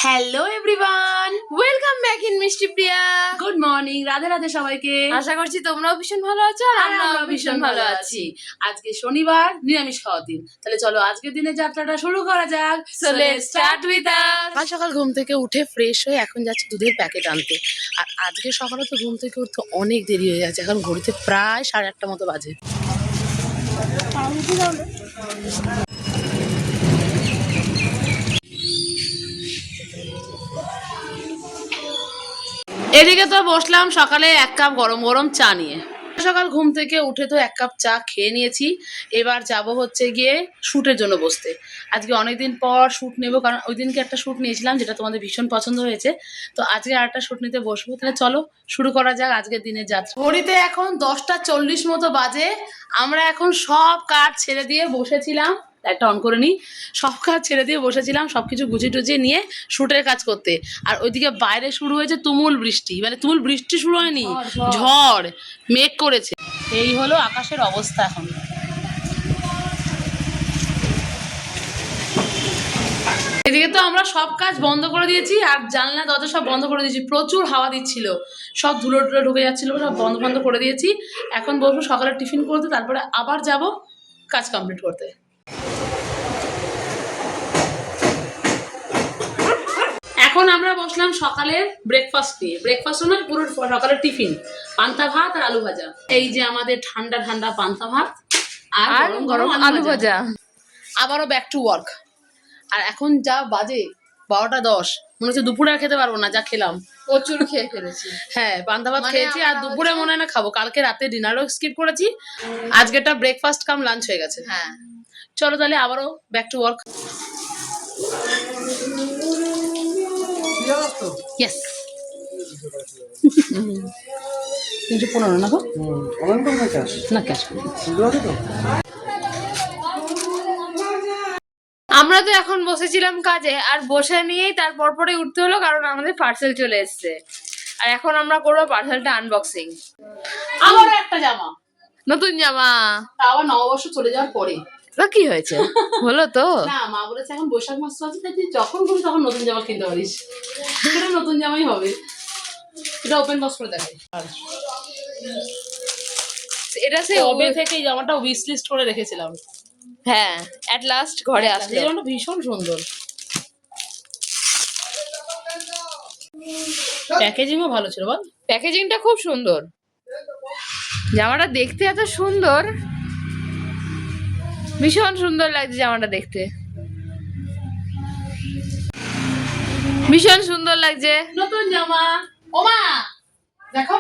Hello everyone, welcome back in মিষ্টি প্রিয়া। Good morning, Radhe Radhe সবাইকে। আশা করছি তোমরাও ভীষণ ভালো আছো আর আমরাও ভীষণ ভালো আছি। আজকে শনিবার, নিরামিষ খাওয়ার দিন। তাহলে চলো আজকের দিনের যাত্রাটা শুরু করা যাক। So let's start with us. সকাল সকাল ঘুম থেকে উঠে ফ্রেশ হয়ে এখন যাচ্ছি দুধের প্যাকেট আনতে। আর আজকে সকালে তো ঘুম থেকে উঠতে অনেক দেরি হয়ে যাচ্ছে, এখন ঘড়িতে প্রায় 8:30 মতো বাজে। এদিকে তো বসলাম সকালে 1 কাপ গরম গরম চা নিয়ে। সকাল ঘুম থেকে উঠে তো 1 কাপ চা খেয়ে নিয়েছি। এবার যাব হচ্ছে গিয়ে শ্যুটের জন্য বসতে। আজকে অনেকদিন পর শ্যুট নেব, কারণ ওই দিনকে একটা শ্যুট নিয়েছিলাম যেটা তোমাদের ভীষণ পছন্দ হয়েছে। তো আজকে আরেকটা শ্যুট নিতে বসবো। তাহলে চলো শুরু করা যাক আজকের দিনের যাত্রা। ঘড়িতে এখন 10:40 মতো বাজে। আমরা এখন সব কাজ ছেড়ে দিয়ে বসেছিলাম, একটা অন করে নিই, সব কাজ ছেড়ে দিয়ে বসেছিলাম সবকিছু গুছিয়ে টুচিয়ে নিয়ে শ্যুটের কাজ করতে। আর ওইদিকে বাইরে শুরু হয়েছে তুমুল বৃষ্টি, মানে তুমুল বৃষ্টি শুরু হয়নি, ঝড় মেঘ করেছে। এই হলো আকাশের অবস্থা এখন। এদিকে তো আমরা সব কাজ বন্ধ করে দিয়েছি আর জানলা দরজা সব বন্ধ করে দিয়েছি, প্রচুর হাওয়া দিচ্ছিল, সব ধুলো টুলো ঢুকে যাচ্ছিল, সব বন্ধ বন্ধ করে দিয়েছি। এখন বসবো সকালে টিফিন করতে, তারপরে আবার যাব কাজ কমপ্লিট করতে। এখন আমরা বসলাম সকালের ব্রেকফাস্ট নিয়ে। ব্রেকফাস্ট নয়, পুরো সকালের টিফিন, পান্তা ভাত আর আলু ভাজা। এই যে আমাদের ঠান্ডা ঠান্ডা পান্তা ভাত আর গরম গরম আলু ভাজা। আবারও ব্যাক টু ওয়ার্ক। আর এখন যা বাজে 12:10, মনে হচ্ছে দুপুরে আর খেতে পারবো না, যা খেলাম। প্রচুর খেয়ে ফেলেছি। হ্যাঁ, পান্তা ভাত খেয়েছি আর দুপুরে মনে হয় না খাবো। কালকে রাতে ডিনারও স্কিপ করেছি, আজকেটা ব্রেকফাস্ট কাম লাঞ্চ হয়ে গেছে। হ্যাঁ চলো তাহলে আবারও ব্যাক টু ওয়ার্ক। Yes. 315 না গো? না ক্যাশ। আমরা তো এখন বসেছিলাম কাজে, আর বসে নিয়েই তারপর পরে উঠতে হলো কারণ আমাদের পার্সেল চলে এসেছে। আর এখন আমরা করবো পার্সেলটা আনবক্সিং। আবার একটা জামা, নতুন জামা। আবার নববর্ষ চলে যাওয়ার পরে। কি হয়েছে, হলো তো? না, মা বলেছে এখন বৈশাখ মাস চলছে, তাই তুই যখন খুশি তখন নতুন জামা কিনতে পারিস। সেটা নতুন জামাই হবে। এটা ওপেন বক্স করে দেখাই। এটা সে কবে থেকে এই জামাটা উইশ লিস্ট করে রেখেছিলাম। হ্যাঁ, এট লাস্ট ঘরে আসলো। এই জামাটা ভীষণ সুন্দর, প্যাকেজিংও ভালো ছিল বল। প্যাকেজিংটা খুব সুন্দর, জামাটা দেখতে এত সুন্দর, ভীষণ সুন্দর লাগছে জামাটা দেখতে, ভীষণ সুন্দর লাগছে। নতুন জামা। ওমা দেখো,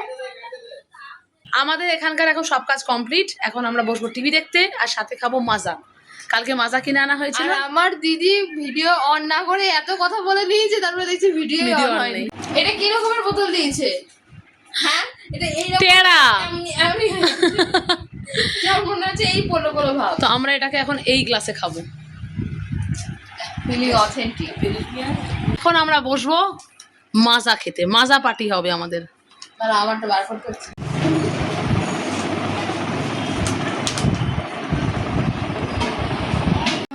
আমাদের এখানকার এখন সব কাজ কমপ্লিট। এখন আমরা বসবো টিভি দেখতে আর সাথে খাবো মাজা। কালকে মাজা কিনে আনা হয়েছিল। আর আমার দিদি ভিডিও অন না করে এত কথা বলে নিয়েছে, তারপরে দেখছি ভিডিও Video অন on হয়নি। নেই। এটা কি রকমের বোতল দিয়েছে? হ্যাঁ, এটা এই রকম টেরা। এমনি যেমন মনে হচ্ছে এই পোলো পোলো ভাব। তো আমরা এটাকে এখন এই গ্লাসে খাবো। Feeling authentic. এখন আমরা বসবো মাজা খেতে, মাজা পার্টি হবে আমাদের। তাহলে আমারটা বার করতে হচ্ছে।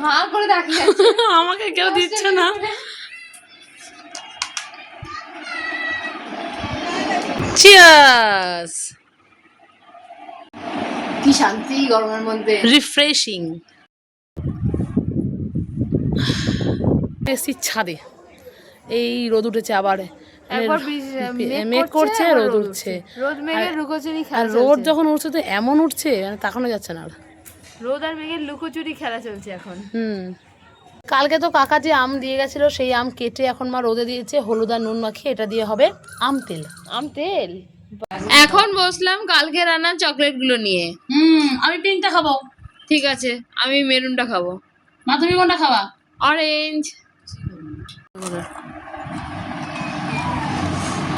হাঁ করে তাকিয়ে আছে। আমাকে কেউ দিচ্ছে না। চিয়ার্স। কি শান্তি গরমের মধ্যে, রিফ্রেশিং। এসি ছাদে, এই রোদ উঠেছে আবার, একবার মেঘ করছে, রোদ উঠছে। রোদ মেঘের লুকোচুরি আর খেলা রোদ চলছে। যখন উঠছে তো এমন উঠছে মানে তাকানো যাচ্ছে না আর। রোদ আর মেঘের লুকোচুরি খেলা চলছে এখন। কালকে তো কাকা যে আম দিয়ে গেছিল, সেই আম কেটে এখন মা রোদে দিয়েছে, হলুদ আর নুন মাখিয়ে এটা দিয়ে হবে আম তেল। আম তেল। এখন বসলাম কালকে রান্নার চকলেট গুলো নিয়ে। আমি পিঙ্কটা খাবো। ঠিক আছে, আমি মেরুনটা খাবো। মা তুমি কোনটা খাবা? অরেঞ্জ।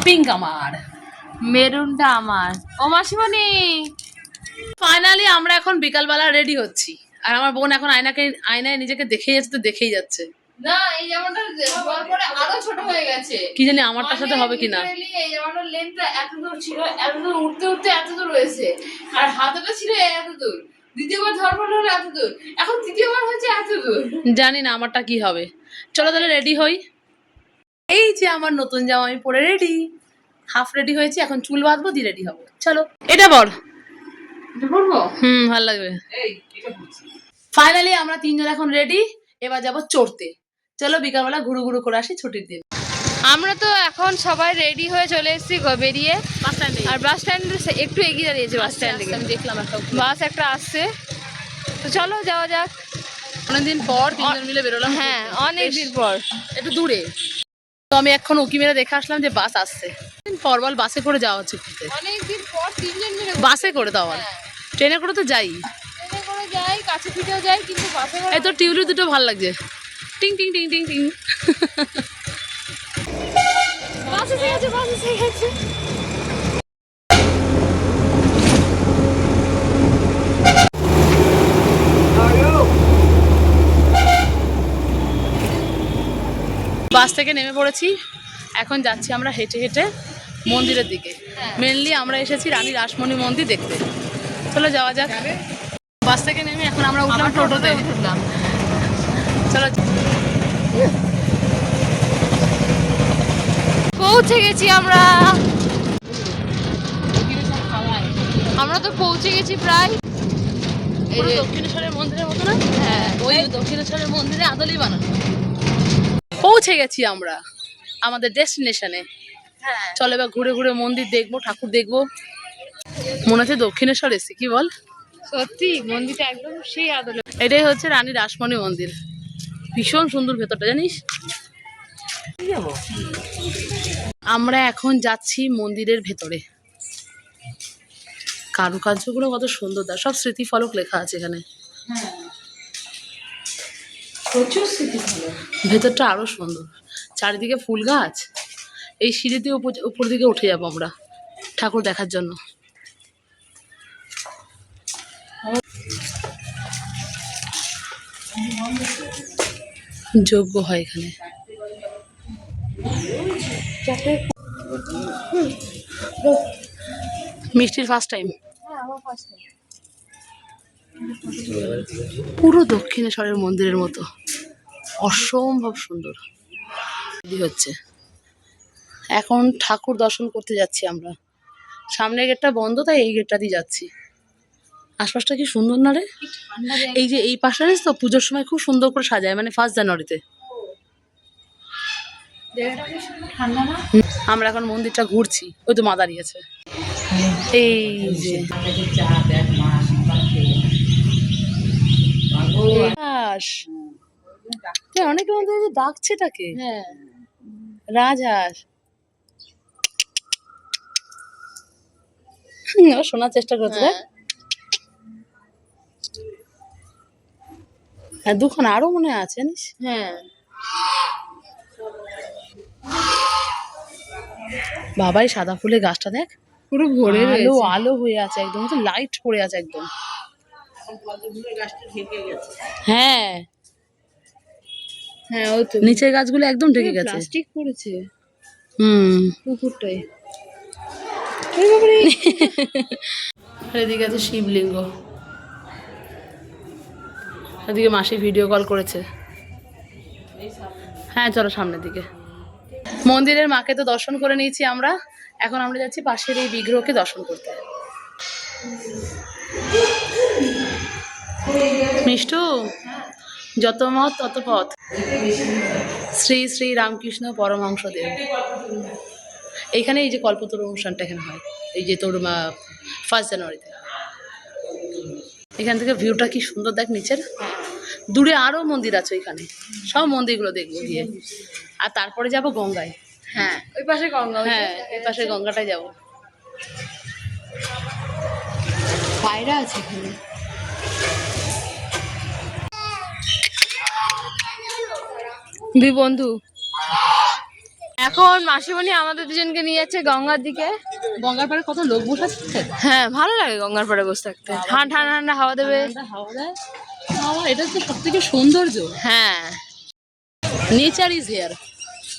পিঙ্ক আমার, মেরুনটা আমার। ও মাসিমণি, ফাইনালি আমরা এখন বিকালবেলা রেডি হচ্ছি। আর আমার বোন এখন আয়নায় নিজেকে দেখেই যাচ্ছে, তো দেখেই যাচ্ছে। না এই জামাটা হওয়ার পরে আরো ছোট হয়ে গেছে। কি জানি আমারটার সাথে হবে কিনা। এই জামাটার লেন্থটা এত দূর ছিল, এত দূর উঠতে উঠতে এত দূর হয়েছে, আর হাতাটা ছিল এত দূর, দ্বিতীয়বার ধরপড় হলো এত দূর, এখন তৃতীয়বার হচ্ছে এত দূর। জানি না আমারটা কি হবে। চলো তাহলে রেডি হই। এই যে আমার নতুন জামা আমি পরে রেডি, হাফ রেডি হয়েছি, এখন চুল বাঁধবো দিয়ে রেডি হবো। চলো এটা বল, ভালো লাগবে। ফাইনালি আমরা তিনজন এখন রেডি, এবার যাবো চড়তে। চলো বিকালবেলা ঘুরু ঘুরু করে আসি, ছুটির দিন। আমরা তো এখন সবাই রেডি হয়ে চলে এসেছি বেরিয়ে, বাস স্ট্যান্ডে। আর বাস স্ট্যান্ডে একটু এগিয়ে দাঁড়িয়েছে বাস স্ট্যান্ড থেকে, আমি দেখলাম একটা বাস একটা আসছে, তো চলো যাওয়া যাক। অনেকদিন পর তিনজন মিলে বেরোলাম। হ্যাঁ অনেকদিন পর। একটু দূরে, তো আমি এখন উকি মেরে দেখে আসলাম যে বাস আসছে। পর বল বাসে করে যাওয়া হচ্ছে ঘুরতে, অনেকদিন পর তিনজন মিলে। বাসে করে তো আবার ট্রেনে করে তো যাই, ট্রেনে করে যাই, কাছে পিঠেও যাই, কিন্তু বাসে করে। এই তো টিউলি দুটো ভালো লাগছে, টিং টিং টিং টিং টিং। বাস এসে গেছে, বাস এসে গেছে। বাস থেকে নেমে পড়েছি, এখন যাচ্ছি আমরা হেঁটে হেঁটে মন্দিরের দিকে। মেনলি আমরা এসেছি রানী রাসমণি মন্দির দেখতে। চলো যাওয়া যাক। বাস থেকে নেমে এখন আমরা উঠলাম টোটোতে। চলো পৌঁছে গেছি আমরা, আমরা তো পৌঁছে গেছি প্রায়। এই যে দক্ষিণেশ্বরের মন্দিরের মতো না? হ্যাঁ, ওই দক্ষিণেশ্বরের মন্দিরে আদলেই বানানো। পৌঁছে গেছি আমরা আমাদের ডেস্টিনেশনে। হ্যাঁ চলো এবার ঘুরে ঘুরে মন্দির দেখবো, ঠাকুর দেখবো। মনে হচ্ছে দক্ষিণেশ্বর এসেছি, কি বল? সত্যি মন্দিরটা একদম সেই আদলে। এটাই হচ্ছে রানী রাসমণি মন্দির, ভীষণ সুন্দর ভেতরটা, জানিস? আমরা এখন যাচ্ছি মন্দিরের ভেতরে। কারুকার্যগুলো কত সুন্দর, দা সব স্মৃতি ফলক লেখা আছে এখানে। প্রচুর স্মৃতি ফলক। ভেতরটা আরো সুন্দর, চারিদিকে ফুল গাছ। এই সিঁড়ি দিয়ে উপর দিকে উঠে যাবো আমরা ঠাকুর দেখার জন্য। যজ্ঞ হয় এখানে। মিষ্টির ফার্স্ট টাইম। পুরো দক্ষিণেশ্বরের মন্দিরের মতো, অসম্ভব সুন্দর হচ্ছে। এখন ঠাকুর দর্শন করতে যাচ্ছি আমরা। সামনের গেটটা বন্ধ, তাই এই গেটটা দিয়ে যাচ্ছি। আশপাশটা কি সুন্দর না রে? এই যে এই পাশে তো পুজোর সময় খুব সুন্দর করে সাজায়, মানে 1 জানুয়ারিতে। আমরা এখন মন্দিরটা ঘুরছি, ওই তো মা দাঁড়িয়েছে। এই যে অনেকে মধ্যে ডাকছে তাকে রাজহাঁস। শোনার চেষ্টা করছে দেখ। হ্যাঁ দুখানা আরো মনে আছে জানিস। হ্যাঁ বাবাই সাদা ফুলের গাছটা দেখ, পুরো ভরে আলো আলো হয়ে আছে একদম, তো লাইট পড়ে আছে একদম। হ্যাঁ হ্যাঁ, ওই তো নিচের গাছগুলো একদম ঢেকে গেছে। প্লাস্টিক পড়েছে পুকুরটাই। আর এদিকে আছে শিবলিঙ্গ, এদিকে মাসি ভিডিও কল করেছে। হ্যাঁ চলো সামনের দিকে। মন্দিরের মাকে তো দর্শন করে নিয়েছি আমরা, এখন আমরা যাচ্ছি পাশের এই বিগ্রহকে দর্শন করতে। মিষ্টু, যত মত তত পথ। শ্রী শ্রী রামকৃষ্ণ পরমহংসদেব। এইখানে এই যে কল্পতরু অনুষ্ঠানটা এখানে হয়, এই যে তোর 1 জানুয়ারিতে। এখান থেকে ভিউটা কি সুন্দর দেখ নিচের। দূরে আরো মন্দির আছে এখানে, সব মন্দিরগুলো দেখবো গিয়ে। আর তারপরে যাব গঙ্গায়। হ্যাঁ ওই পাশে গঙ্গা। হ্যাঁ এই পাশে গঙ্গাটায় যাবো। পায়রা আছে এখানে। দুই বন্ধু এখন মাসিমণি আমাদের দুজনকে নিয়ে যাচ্ছে গঙ্গার দিকে। গঙ্গার পাড়ে কত লোক বসে আছে। হ্যাঁ ভালো লাগে গঙ্গার পাড়ে বসে থাকতে, ঠান্ডা ঠান্ডা হাওয়া দেবে। হাওয়া দেয়, এটা তো সব থেকে সৌন্দর্য। হ্যাঁ নেচার ইজ হিয়ার।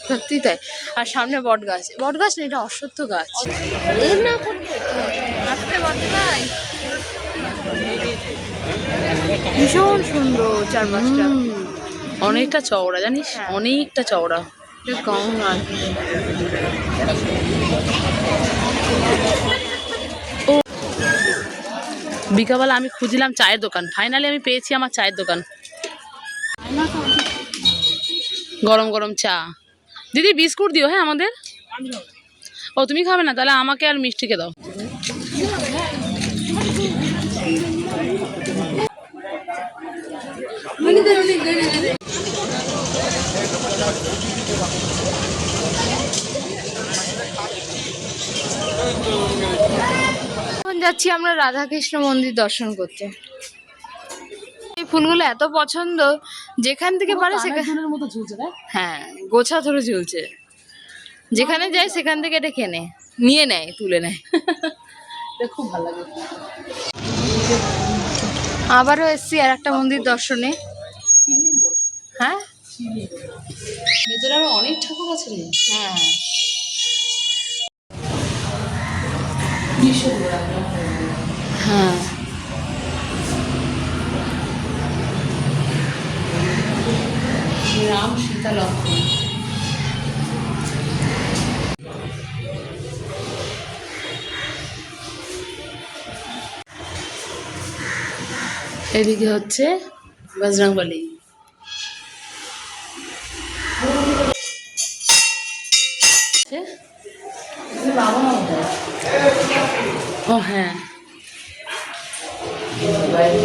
সত্যি তাই। আর সামনে বট গাছ, বট গাছ না এটা অশ্বত্থ গাছ। ভীষণ সুন্দর চারপাশটা, অনেকটা চওড়া জানিস, অনেকটা চওড়া। বিকালবেলা আমি খুঁজছিলাম চায়ের দোকান, ফাইনালি আমি পেয়েছি আমার চায়ের দোকান। গরম গরম চা। দিদি বিস্কুট দিও হ্যাঁ আমাদের। ও তুমি খাবে না, তাহলে আমাকে আর মিষ্টিকে দাও। এখন যাচ্ছি আমরা রাধাকৃষ্ণ মন্দির দর্শন করতে। এই ফুলগুলো এত পছন্দ, যেখান থেকে পারে সেখানে মতো ঝুলছে না? হ্যাঁ গোছা ধরে ঝুলছে, যেখানে যায় সেখান থেকে এটা কেনে নিয়ে নেয়, তুলে নেয়। খুব ভালো লাগে। আবারও এসছি আর একটা মন্দির দর্শনে। হ্যাঁ ভেতরে আরো অনেক ঠাকুর আছে রে। হ্যাঁ হ্যাঁ রাম সীতা লক্ষ্মণ। এদিকে হচ্ছে বজরংবলী। ও হ্যাঁ,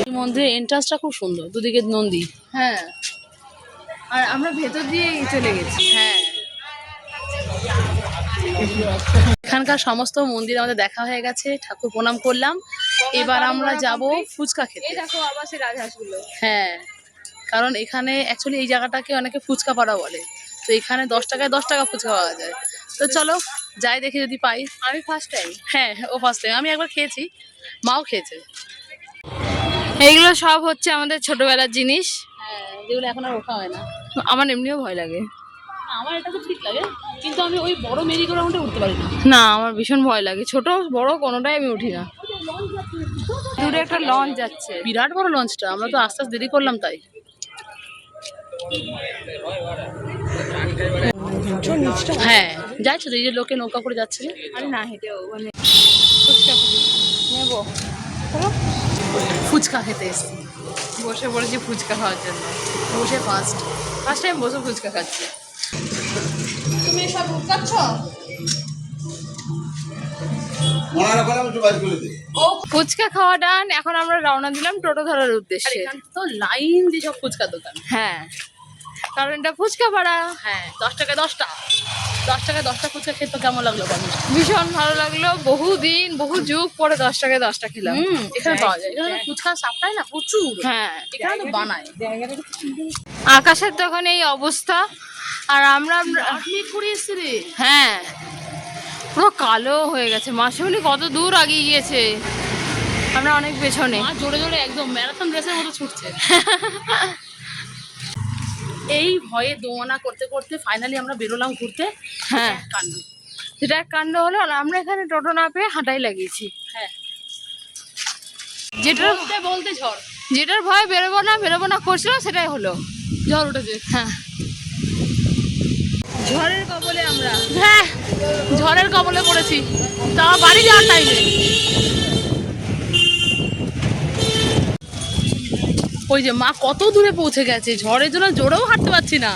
এই মন্দিরের এন্ট্রান্সটা খুব সুন্দর, দুদিকে নন্দী। হ্যাঁ, আর আমরা ভেতর দিয়ে চলে গেছি। হ্যাঁ, এখানকার সমস্ত মন্দির আমাদের দেখা হয়ে গেছে, ঠাকুর প্রণাম করলাম। এবার আমরা যাব ফুচকা খেতে। এই দেখো আবার সেই রাজহাঁসগুলো। হ্যাঁ, কারণ এখানে অ্যাকচুয়ালি এই জায়গাটাকে অনেকে ফুচকা পাড়া বলে, তো এখানে 10 টাকায় 10 টাকা ফুচকা পাওয়া যায়। তো চলো যাই দেখি যদি পাই। আমি ফার্স্ট টাইম। হ্যাঁ, ও ফার্স্ট টাইম, আমি একবার খেয়েছি, মাও খেয়েছে। এইগুলো সব হচ্ছে আমাদের ছোটবেলার জিনিস। হ্যাঁ, যেগুলো এখন আর ওঠা হয় না। আমার এমনিও ভয় লাগে। আমার এটা তো ঠিক লাগে, কিন্তু আমি ওই বড় মেরিগোরাউন্ডে উঠতে পারি না। না, আমার ভীষণ ভয় লাগে, ছোট বড় কোনোটাই আমি উঠি না। দূরে একটা লঞ্চ যাচ্ছে, বিরাট বড় লঞ্চটা, আমরা তো আস্তে আস্তে দেরি করলাম তাই। হ্যাঁ যাইছো তো, এই যে লোকে নৌকা করে যাচ্ছে। আরে না, হেঁটেও মানে ফুচকা নেবো। ফুচকা খেতে এসছি, বসে পড়েছি ফুচকা খাওয়ার জন্য। বসে ফার্স্ট টাইম বসে ফুচকা খাচ্ছি। তুমি সব খাচ্ছ? ফুচকা খাওয়া ডান, এখন আমরা রওনা দিলাম টোটো ধরার উদ্দেশ্যে। এখানে তো লাইন দিয়ে সব ফুচকা দোকান। হ্যাঁ, কারণ এটা ফুচকা পাড়া। হ্যাঁ, 10 টাকায় 10টা, 10 টাকায় 10টা ফুচকা খেতে কেমন লাগলো বলো? ভীষণ ভালো লাগলো, বহুদিন বহু যুগ পরে 10 টাকায় 10টা খেলাম। এখানে পাওয়া যায়, এখানে ফুচকা সাপ্লাই না প্রচুর। হ্যাঁ, এখানে তো বানায়। আকাশের তখন এই অবস্থা, আর আমরা করে এসছে রে। হ্যাঁ পুরো কালো হয়ে গেছে। মাসিমণি কত দূর আগিয়ে গিয়েছে, আমরা অনেক পেছনে। মা জোরে জোরে একদম ম্যারাথন রেসের মতো ছুটছে। এই ভয়ে দোয়ানা করতে করতে ফাইনালি আমরা বেরোলাম ঘুরতে। হ্যাঁ, কাণ্ড, সেটা এক কাণ্ড হলো। আর আমরা এখানে টোটো না পেয়ে হাঁটাই লাগিয়েছি। হ্যাঁ, যেটার বলতে ঝড়, যেটার ভয় বেরোবো না করছিল, সেটাই হলো। ঝড় উঠেছে। হ্যাঁ, ঝড়ের কবলে আমরা। হ্যাঁ, ঝড়ের কবলে পড়েছি, তা বাড়ি যাওয়ার টাইমে। ওই যে মা কত দূরে পৌঁছে গেছে, ঝড়ের জন্য জোরেও হাঁটতে পারছি না।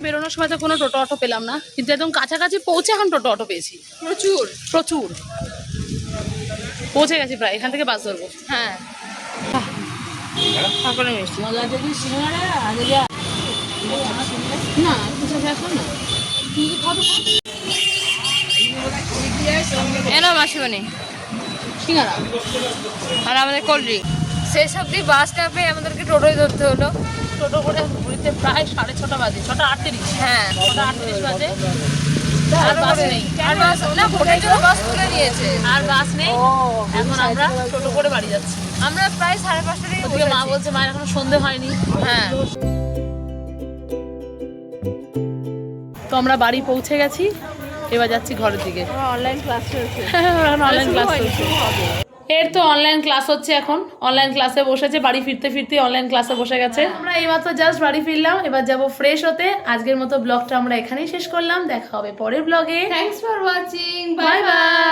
বেরোনোর সময় তো কোনো টোটো অটো পেলাম না, কিন্তু একদম কাছাকাছি পৌঁছে এখন টোটো অটো পেয়েছি। প্রচুর প্রচুর পৌঁছে গেছি প্রায়, এখান থেকে বাস ধরবো। হ্যাঁ, ঠাকুরের মিষ্টি না এলো মাসিমণি, সিঙ্গারা আর আমাদের কোল্ড ড্রিঙ্ক। শেষ অব্দি বাস না পেয়ে আমাদেরকে টোটোই ধরতে হলো। টোটো করে ঘুরিতে প্রায় 6:30 বাজে, 6:38। হ্যাঁ, 6:38 বাজে। আর বাস নেই, আর বাস না, ভোটের জন্য বাস তুলে নিয়েছে। আর বাস নেই, এখন আমরা টোটো করে বাড়ি যাচ্ছি। আমরা প্রায় 5:30 থেকে ওদিকে মা বলছে মায়ের এখনো সন্ধে হয়নি। হ্যাঁ, তো আমরা বাড়ি পৌঁছে গেছি, এবার যাচ্ছি ঘরের দিকে। অনলাইন ক্লাস চলছে। অনলাইন ক্লাস চলছে। এর তো অনলাইন ক্লাস হচ্ছে এখন, অনলাইন ক্লাসে বসেছে, বাড়ি ফিরতে ফিরতে অনলাইন ক্লাসে বসে গেছে। আমরা এইমাত্র জাস্ট বাড়ি ফিরলাম, এবার যাব ফ্রেশ হতে। আজকের মতো ব্লগটা আমরা এখানেই শেষ করলাম, দেখা হবে পরের ব্লগে। Thanks for watching, bye bye.